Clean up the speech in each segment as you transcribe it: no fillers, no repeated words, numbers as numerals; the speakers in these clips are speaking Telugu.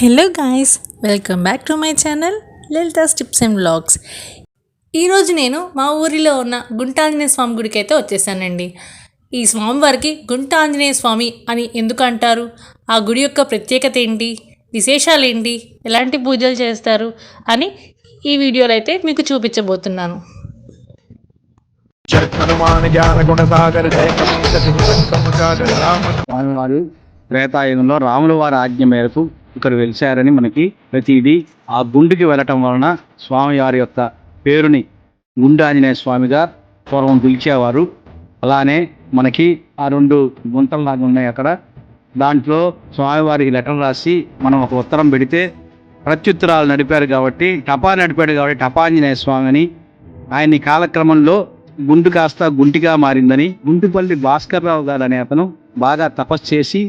Hello guys, welcome back to my channel Lalitha's tips and vlogs. ఈరోజు నేను మా ఊరిలో ఉన్న గుంట ఆంజనేయ స్వామి గుడికి అయితే వచ్చేసానండి. ఈ స్వామివారికి గుంట ఆంజనేయ స్వామి అని ఎందుకు అంటారు, ఆ గుడి యొక్క ప్రత్యేకత ఏంటి, విశేషాలు ఏంటి, ఎలాంటి పూజలు చేస్తారు అని ఈ వీడియోలో అయితే మీకు చూపించబోతున్నాను. స్వామివారు త్రేతాయుగంలో రాముల వారి ఆజ్ఞ మేరకు ఇక్కడ వెలిశారని మనకి ప్రతిదీ ఆ గుండుకి వెళ్ళటం వలన స్వామివారి యొక్క పేరుని గుండు ఆంజనేయ స్వామిగా పూర్వం పిలిచేవారు. అలానే మనకి ఆ రెండు గుంటల్లాగా ఉన్నాయి అక్కడ. దాంట్లో స్వామివారికి లెటర్ రాసి మనం ఒక ఉత్తరం పెడితే ప్రత్యుత్తరాలు నడిపారు కాబట్టి నడిపాడు కాబట్టి టపాంజనేయ స్వామి అని. ఆయన్ని కాలక్రమంలో గుండు కాస్త గుంటిగా మారిందని గుంటుపల్లి భాస్కర్రావు గారు అనే అతను బాగా తపస్సు చేసి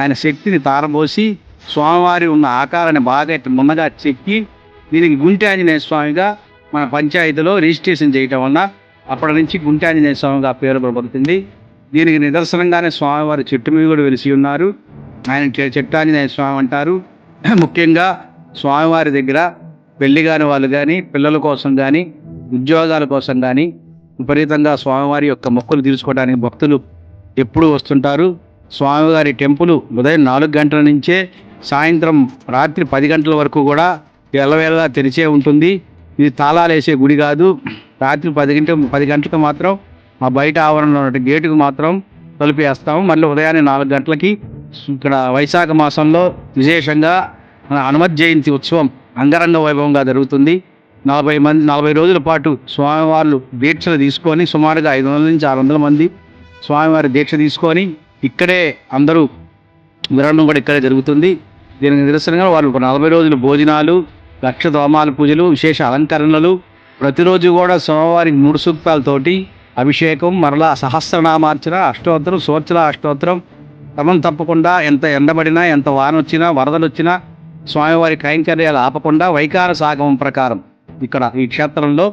ఆయన శక్తిని తారబోసి స్వామివారి ఉన్న ఆకారాన్ని బాగా మున్నగా చెక్కి దీనికి గుంటి ఆంజనేయ స్వామిగా మన పంచాయతీలో రిజిస్ట్రేషన్ చేయటం వలన అప్పటి నుంచి గుంటి ఆంజనేయ స్వామిగా పేరు పడుతుంది. దీనికి నిదర్శనంగానే స్వామివారి చెట్టు మీద కూడా వెలిసి ఉన్నారు. ఆయన చెట్టు ఆంజనేయ స్వామి అంటారు. ముఖ్యంగా స్వామివారి దగ్గర పెళ్లి కాని వాళ్ళు కానీ, పిల్లల కోసం కానీ, ఉద్యోగాల కోసం కానీ విపరీతంగా స్వామివారి యొక్క మొక్కులు తీర్చుకోవడానికి భక్తులు ఎప్పుడూ వస్తుంటారు. స్వామివారి టెంపుల్ ఉదయం 4 గంటల నుంచే సాయంత్రం రాత్రి 10 గంటల వరకు కూడా ఎల్లవేళలా తెరిచే ఉంటుంది. ఇది తాళాలు వేసే గుడి కాదు. రాత్రి 10 గంటలకు మాత్రం ఆ బయట ఆవరణలో ఉన్న గేటుకు మాత్రం తలుపు వేస్తాము. మళ్ళీ ఉదయాన్నే 4 గంటలకి ఇక్కడ వైశాఖ మాసంలో విశేషంగా హనుమత్ జయంతి ఉత్సవం అంగరంగ వైభవంగా జరుగుతుంది. 40 రోజుల పాటు స్వామివార్లు దీక్షలు తీసుకొని సుమారుగా 500 నుంచి 600 మంది స్వామివారి దీక్ష తీసుకొని ఇక్కడే అందరూ విరమణం కూడా ఇక్కడే జరుగుతుంది. దీనికి నిదర్శనంగా వాళ్ళు 40 రోజులు భోజనాలు, లక్ష దోమాల పూజలు, విశేష అలంకరణలు, ప్రతిరోజు కూడా స్వామివారికి 3 సూక్తాలతోటి అభిషేకం, మరలా సహస్రనామార్చన, అష్టోత్తరం, సోర్చల అష్టోత్తరం క్రమం తప్పకుండా. ఎంత ఎండబడినా, ఎంత వాన వచ్చినా, వరదలు వచ్చినా స్వామివారి కైంకర్యాలు ఆపకుండా వైఖాన సాగమం ప్రకారం ఇక్కడ ఈ క్షేత్రంలో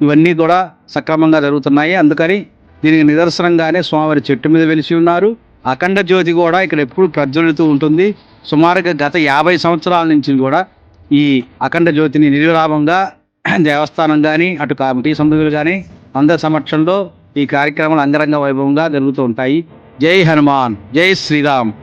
ఇవన్నీ కూడా సక్రమంగా జరుగుతున్నాయి. అందుకని దీనికి నిదర్శనంగానే స్వామివారి చెట్టు మీద వెలిసి ఉన్నారు. అఖండ జ్యోతి కూడా ఇక్కడ ఎప్పుడు ప్రజ్వలితూ ఉంటుంది. సుమారుగా గత 50 సంవత్సరాల నుంచి కూడా ఈ అఖండ జ్యోతిని నిర్విరామంగా దేవస్థానం కానీ, అటు కమిటీ సభ్యులు కానీ అందరి సమక్షంలో ఈ కార్యక్రమాలు అంగరంగ వైభవంగా జరుగుతూ ఉంటాయి. జై హనుమాన్, జై శ్రీరామ్.